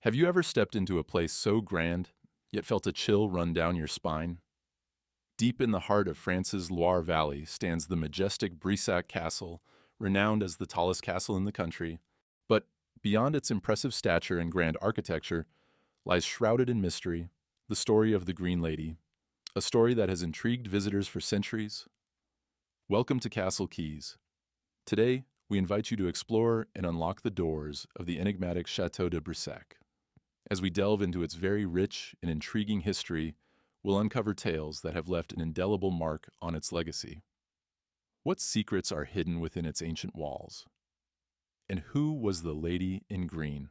Have you ever stepped into a place so grand, yet felt a chill run down your spine? Deep in the heart of France's Loire Valley stands the majestic Brissac Castle, renowned as the tallest castle in the country. But beyond its impressive stature and grand architecture lies shrouded in mystery, the story of the Green Lady, a story that has intrigued visitors for centuries. Welcome to Castle Keys. Today, we invite you to explore and unlock the doors of the enigmatic Chateau de Brissac. As we delve into its very rich and intriguing history, we'll uncover tales that have left an indelible mark on its legacy. What secrets are hidden within its ancient walls? And who was the Lady in Green?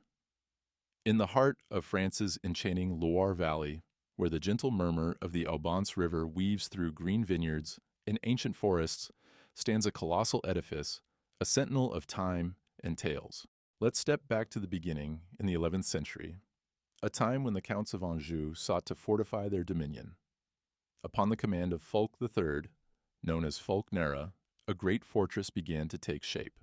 In the heart of France's enchanting Loire Valley, where the gentle murmur of the Aubance River weaves through green vineyards and ancient forests, stands a colossal edifice, a sentinel of time and tales. Let's step back to the beginning in the 11th century, a time when the Counts of Anjou sought to fortify their dominion. Upon the command of Fulk III, known as Fulk Nera, a great fortress began to take shape.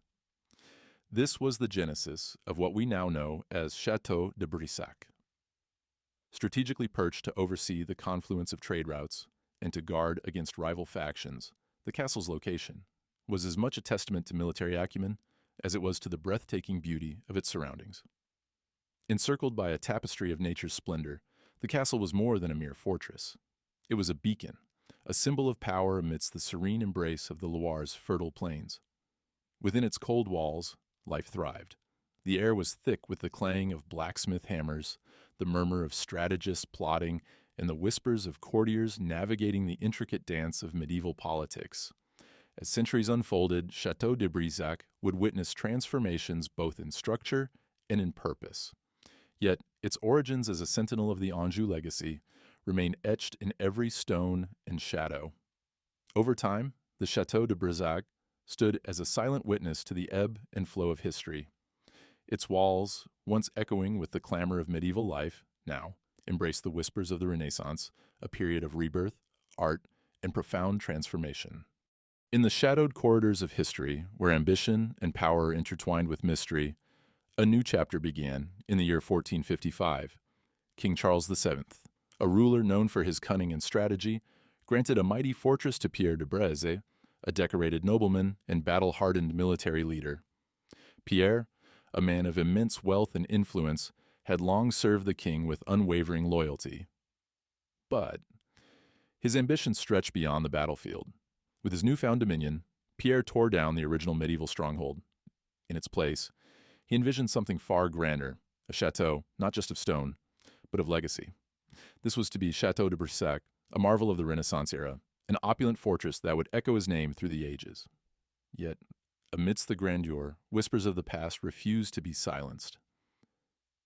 This was the genesis of what we now know as Chateau de Brissac. Strategically perched to oversee the confluence of trade routes and to guard against rival factions, the castle's location was as much a testament to military acumen as it was to the breathtaking beauty of its surroundings. Encircled by a tapestry of nature's splendor, the castle was more than a mere fortress. It was a beacon, a symbol of power amidst the serene embrace of the Loire's fertile plains. Within its cold walls, life thrived. The air was thick with the clang of blacksmith hammers, the murmur of strategists plotting, and the whispers of courtiers navigating the intricate dance of medieval politics. As centuries unfolded, Chateau de Brissac would witness transformations both in structure and in purpose. Yet, its origins as a sentinel of the Anjou legacy remain etched in every stone and shadow. Over time, the Chateau de Brissac stood as a silent witness to the ebb and flow of history. Its walls, once echoing with the clamor of medieval life, now embrace the whispers of the Renaissance, a period of rebirth, art, and profound transformation. In the shadowed corridors of history, where ambition and power are intertwined with mystery, a new chapter began in the year 1455. King Charles VII, a ruler known for his cunning and strategy, granted a mighty fortress to Pierre de Brissac, a decorated nobleman and battle-hardened military leader. Pierre, a man of immense wealth and influence, had long served the king with unwavering loyalty. But his ambition stretched beyond the battlefield. With his newfound dominion, Pierre tore down the original medieval stronghold. In its place, he envisioned something far grander, a chateau, not just of stone, but of legacy. This was to be Chateau de Brissac, a marvel of the Renaissance era, an opulent fortress that would echo his name through the ages. Yet, amidst the grandeur, whispers of the past refused to be silenced.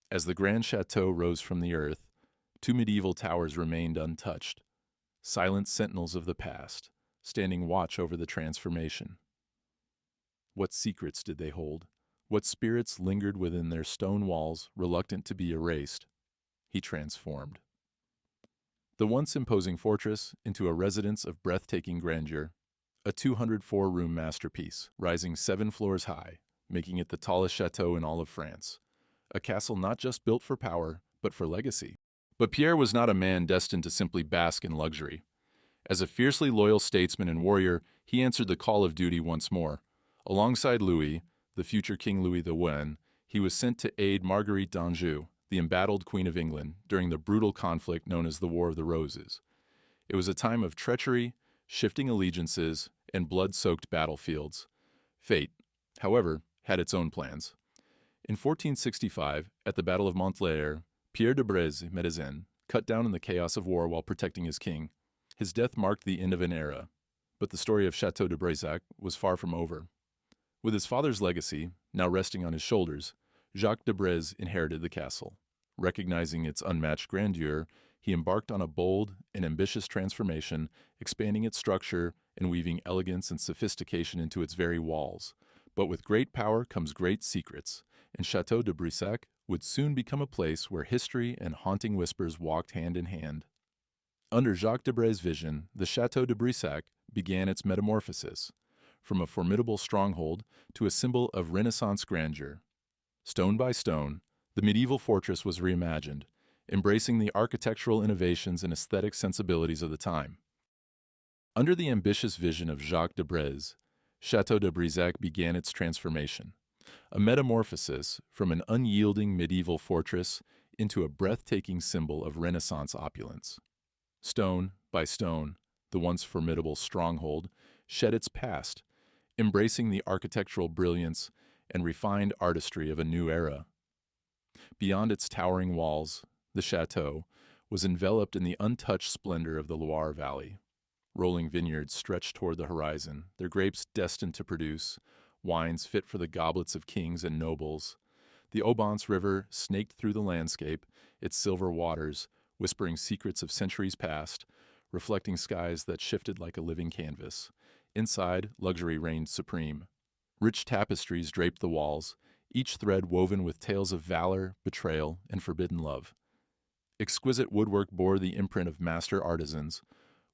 As the grand chateau rose from the earth, two medieval towers remained untouched, silent sentinels of the past, standing watch over the transformation. What secrets did they hold? What spirits lingered within their stone walls, reluctant to be erased? He transformed the once imposing fortress into a residence of breathtaking grandeur, a 204-room masterpiece, rising 7 floors high, making it the tallest chateau in all of France. A castle not just built for power, but for legacy. But Pierre was not a man destined to simply bask in luxury. As a fiercely loyal statesman and warrior, he answered the call of duty once more. Alongside Louis, the future King Louis I, he was sent to aid Marguerite d'Anjou, the embattled Queen of England, during the brutal conflict known as the War of the Roses. It was a time of treachery, shifting allegiances, and blood-soaked battlefields. Fate, however, had its own plans. In 1465, at the Battle of Montlhéry, Pierre de Brissac met his end, cut down in the chaos of war while protecting his king. His death marked the end of an era, but the story of Chateau de Brissac was far from over. With his father's legacy now resting on his shoulders, Jacques de Brissac inherited the castle. Recognizing its unmatched grandeur, he embarked on a bold and ambitious transformation, expanding its structure and weaving elegance and sophistication into its very walls. But with great power comes great secrets, and Chateau de Brissac would soon become a place where history and haunting whispers walked hand in hand. Under Jacques de Brissac's vision, the Chateau de Brissac began its metamorphosis, from a formidable stronghold to a symbol of Renaissance grandeur. Stone by stone, The medieval fortress was reimagined, embracing the architectural innovations and aesthetic sensibilities of the time. Under the ambitious vision of Jacques de Brézé, Chateau de Brissac began its transformation, a metamorphosis from an unyielding medieval fortress into a breathtaking symbol of Renaissance opulence. Stone by stone, the once formidable stronghold shed its past, embracing the architectural brilliance and refined artistry of a new era. Beyond its towering walls, the chateau was enveloped in the untouched splendor of the Loire Valley. Rolling vineyards stretched toward the horizon, their grapes destined to produce wines fit for the goblets of kings and nobles. The Aubance River snaked through the landscape, its silver waters whispering secrets of centuries past, reflecting skies that shifted like a living canvas. Inside, luxury reigned supreme. Rich tapestries draped the walls, each thread woven with tales of valor, betrayal, and forbidden love. Exquisite woodwork bore the imprint of master artisans,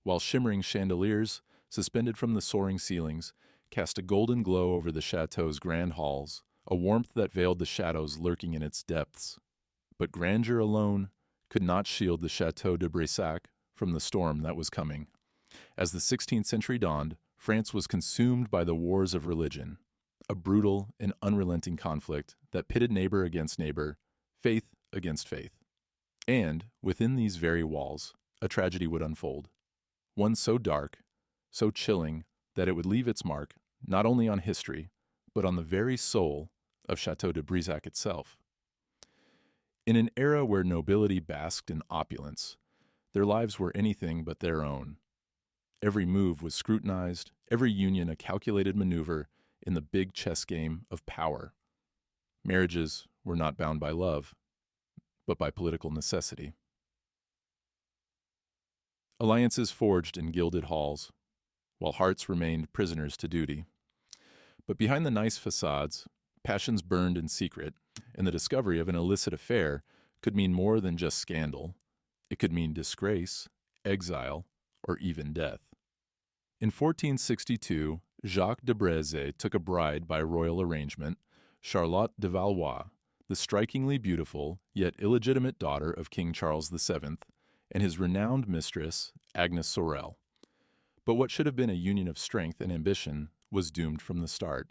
while shimmering chandeliers, suspended from the soaring ceilings, cast a golden glow over the chateau's grand halls, a warmth that veiled the shadows lurking in its depths. But grandeur alone could not shield the Chateau de Brissac from the storm that was coming. As the 16th century dawned, France was consumed by the wars of religion, a brutal and unrelenting conflict that pitted neighbor against neighbor, faith against faith. And, within these very walls, a tragedy would unfold. One so dark, so chilling, that it would leave its mark not only on history, but on the very soul of Chateau de Brissac itself. In an era where nobility basked in opulence, their lives were anything but their own. Every move was scrutinized, every union a calculated maneuver in the big chess game of power. Marriages were not bound by love, but by political necessity. Alliances forged in gilded halls, while hearts remained prisoners to duty. But behind the nice facades, passions burned in secret, and the discovery of an illicit affair could mean more than just scandal. It could mean disgrace, exile, or even death. In 1462, Jacques de Brézé took a bride by royal arrangement, Charlotte de Valois, the strikingly beautiful yet illegitimate daughter of King Charles VII, and his renowned mistress, Agnes Sorel. But what should have been a union of strength and ambition was doomed from the start.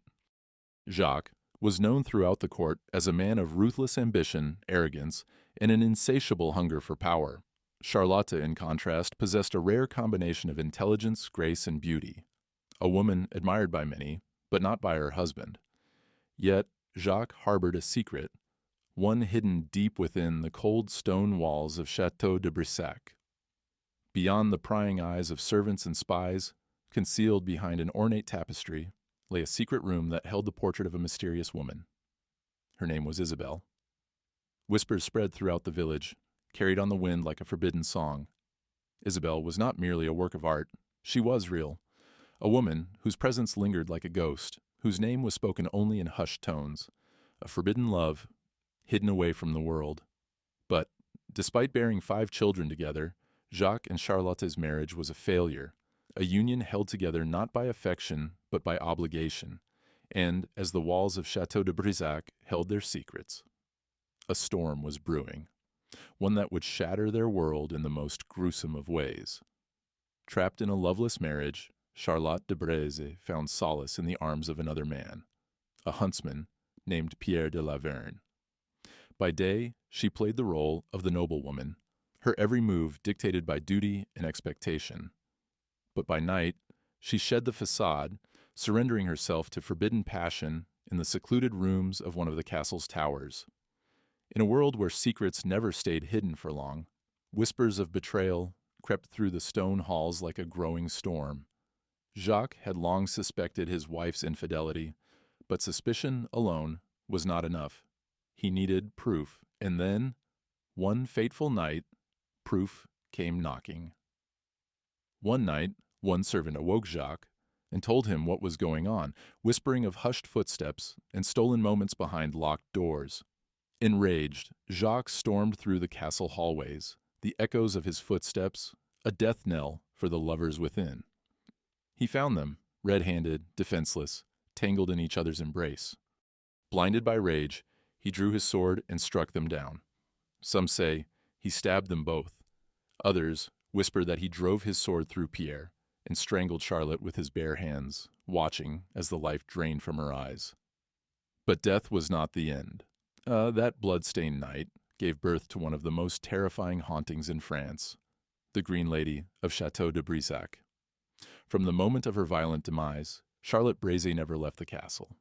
Jacques was known throughout the court as a man of ruthless ambition, arrogance, and an insatiable hunger for power. Charlotte, in contrast, possessed a rare combination of intelligence, grace, and beauty. A woman admired by many, but not by her husband. Yet Jacques harbored a secret, one hidden deep within the cold stone walls of Chateau de Brissac. Beyond the prying eyes of servants and spies, concealed behind an ornate tapestry, lay a secret room that held the portrait of a mysterious woman. Her name was Isabelle. Whispers spread throughout the village, carried on the wind like a forbidden song. Isabelle was not merely a work of art, she was real. A woman whose presence lingered like a ghost, whose name was spoken only in hushed tones. A forbidden love, hidden away from the world. But, despite bearing 5 children together, Jacques and Charlotte's marriage was a failure, a union held together not by affection, but by obligation, and, as the walls of Chateau de Brissac held their secrets, a storm was brewing, one that would shatter their world in the most gruesome of ways. Trapped in a loveless marriage, Charlotte de Brézé found solace in the arms of another man, a huntsman named Pierre de la Verne. By day, she played the role of the noblewoman, her every move dictated by duty and expectation. But by night, she shed the facade, surrendering herself to forbidden passion in the secluded rooms of one of the castle's towers. In a world where secrets never stayed hidden for long, whispers of betrayal crept through the stone halls like a growing storm. Jacques had long suspected his wife's infidelity, but suspicion alone was not enough. He needed proof, and then, one fateful night, proof came knocking. One night, one servant awoke Jacques and told him what was going on, whispering of hushed footsteps and stolen moments behind locked doors. Enraged, Jacques stormed through the castle hallways, the echoes of his footsteps, a death knell for the lovers within. He found them, red-handed, defenseless, tangled in each other's embrace. Blinded by rage, he drew his sword and struck them down. Some say he stabbed them both. Others whisper that he drove his sword through Pierre and strangled Charlotte with his bare hands, watching as the life drained from her eyes. But death was not the end. That blood-stained night gave birth to one of the most terrifying hauntings in France, the Green Lady of Chateau de Brissac. From the moment of her violent demise, Charlotte Brissac never left the castle.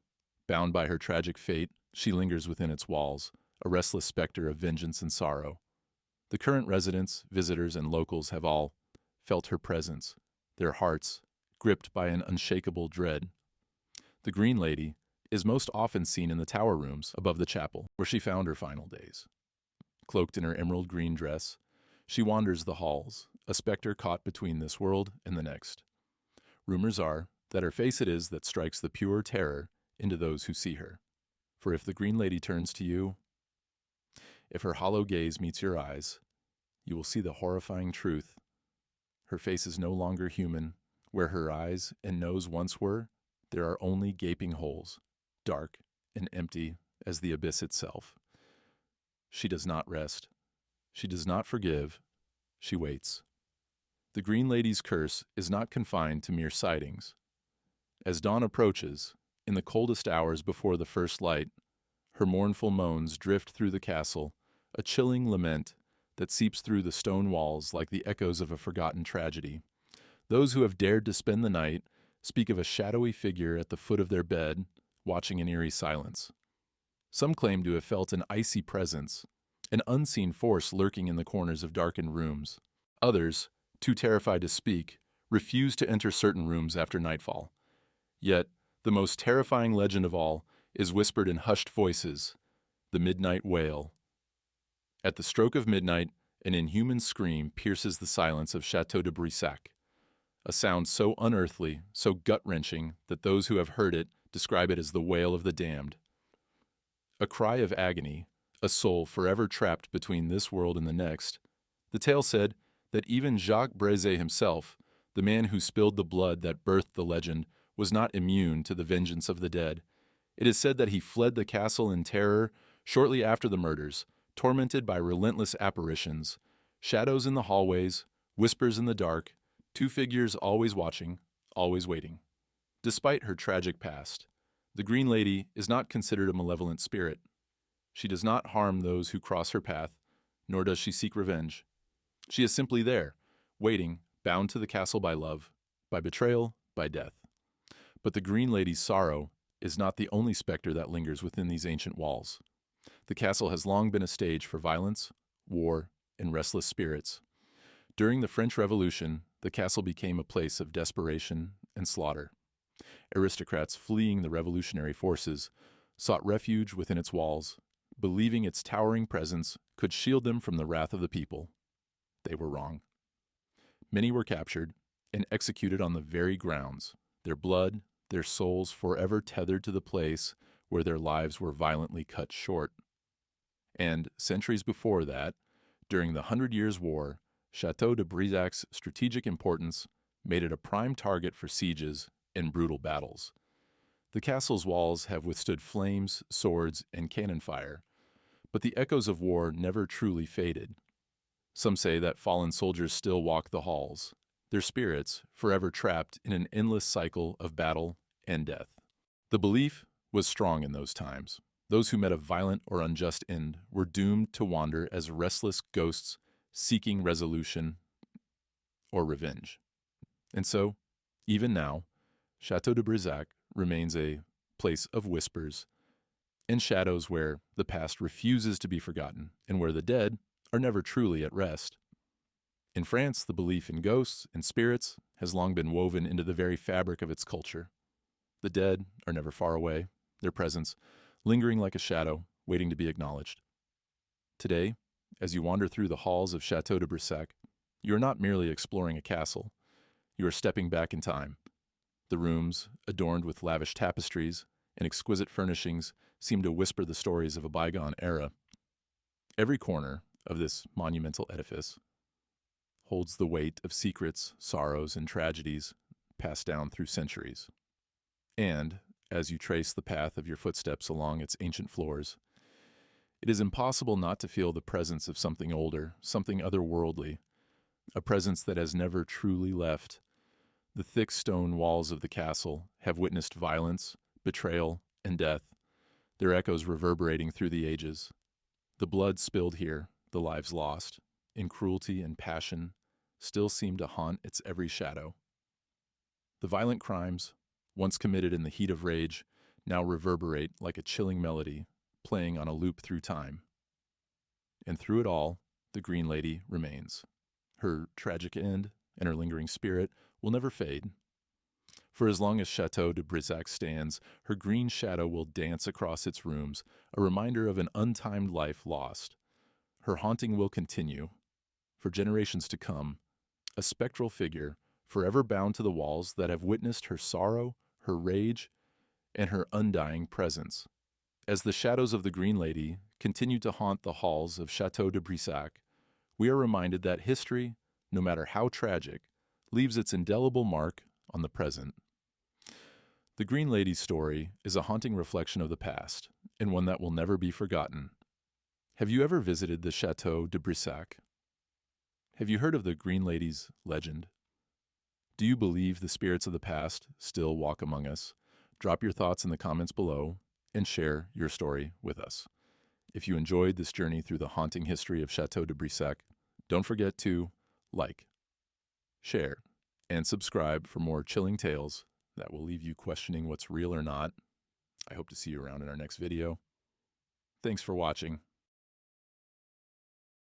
Bound by her tragic fate, she lingers within its walls, a restless specter of vengeance and sorrow. The current residents, visitors, and locals have all felt her presence, their hearts gripped by an unshakable dread. The Green Lady is most often seen in the tower rooms above the chapel, where she found her final days. Cloaked in her emerald green dress, she wanders the halls, a specter caught between this world and the next. Rumors are that her face it is that strikes the pure terror into those who see her. For if the Green Lady turns to you, if her hollow gaze meets your eyes, you will see the horrifying truth. Her face is no longer human. Where her eyes and nose once were, there are only gaping holes, dark and empty as the abyss itself. She does not rest. She does not forgive. She waits. The Green Lady's curse is not confined to mere sightings. As dawn approaches, in the coldest hours before the first light, her mournful moans drift through the castle, a chilling lament that seeps through the stone walls like the echoes of a forgotten tragedy. Those who have dared to spend the night speak of a shadowy figure at the foot of their bed, watching in eerie silence. Some claim to have felt an icy presence, an unseen force lurking in the corners of darkened rooms. Others, too terrified to speak, refuse to enter certain rooms after nightfall. Yet, the most terrifying legend of all is whispered in hushed voices, the midnight wail. At the stroke of midnight, an inhuman scream pierces the silence of Chateau de Brissac, a sound so unearthly, so gut-wrenching, that those who have heard it describe it as the wail of the damned. A cry of agony, a soul forever trapped between this world and the next. The tale said that even Jacques Brissac himself, the man who spilled the blood that birthed the legend, was not immune to the vengeance of the dead. It is said that he fled the castle in terror shortly after the murders, tormented by relentless apparitions, shadows in the hallways, whispers in the dark, two figures always watching, always waiting. Despite her tragic past, the Green Lady is not considered a malevolent spirit. She does not harm those who cross her path, nor does she seek revenge. She is simply there, waiting, bound to the castle by love, by betrayal, by death. But the Green Lady's sorrow is not the only specter that lingers within these ancient walls. The castle has long been a stage for violence, war, and restless spirits. During the French Revolution, the castle became a place of desperation and slaughter. Aristocrats fleeing the revolutionary forces sought refuge within its walls, believing its towering presence could shield them from the wrath of the people. They were wrong. Many were captured and executed on the very grounds, their blood, their souls forever tethered to the place where their lives were violently cut short. And centuries before that, during the 100 Years' War, Chateau de Brissac's strategic importance made it a prime target for sieges and brutal battles. The castle's walls have withstood flames, swords, and cannon fire, but the echoes of war never truly faded. Some say that fallen soldiers still walk the halls, their spirits forever trapped in an endless cycle of battle and death. The belief was strong in those times. Those who met a violent or unjust end were doomed to wander as restless ghosts seeking resolution or revenge. And so, even now, Chateau de Brissac remains a place of whispers and shadows where the past refuses to be forgotten and where the dead are never truly at rest. In France, the belief in ghosts and spirits has long been woven into the very fabric of its culture. The dead are never far away, their presence lingering like a shadow, waiting to be acknowledged. Today, as you wander through the halls of Chateau de Brissac, you are not merely exploring a castle. You are stepping back in time. The rooms, adorned with lavish tapestries and exquisite furnishings, seem to whisper the stories of a bygone era. Every corner of this monumental edifice holds the weight of secrets, sorrows, and tragedies passed down through centuries. And, as you trace the path of your footsteps along its ancient floors, It is impossible not to feel the presence of something older, something otherworldly, a presence that has never truly left. The thick stone walls of the castle have witnessed violence, betrayal, and death, their echoes reverberating through the ages. The blood spilled here, the lives lost, in cruelty and passion, still seem to haunt its every shadow. The violent crimes, once committed in the heat of rage, now reverberate like a chilling melody, playing on a loop through time. And through it all, the Green Lady remains. Her tragic end and her lingering spirit will never fade. For as long as Chateau de Brissac stands, her green shadow will dance across its rooms, a reminder of an untimed life lost. Her haunting will continue, for generations to come, a spectral figure forever bound to the walls that have witnessed her sorrow, her rage, and her undying presence. As the shadows of the Green Lady continue to haunt the halls of Chateau de Brissac, we are reminded that history, no matter how tragic, leaves its indelible mark on the present. The Green Lady's story is a haunting reflection of the past, and one that will never be forgotten. Have you ever visited the Chateau de Brissac? Have you heard of the Green Lady's legend? Do you believe the spirits of the past still walk among us? Drop your thoughts in the comments below and share your story with us. If you enjoyed this journey through the haunting history of Chateau de Brissac, don't forget to like, share, and subscribe for more chilling tales that will leave you questioning what's real or not. I hope to see you around in our next video. Thanks for watching.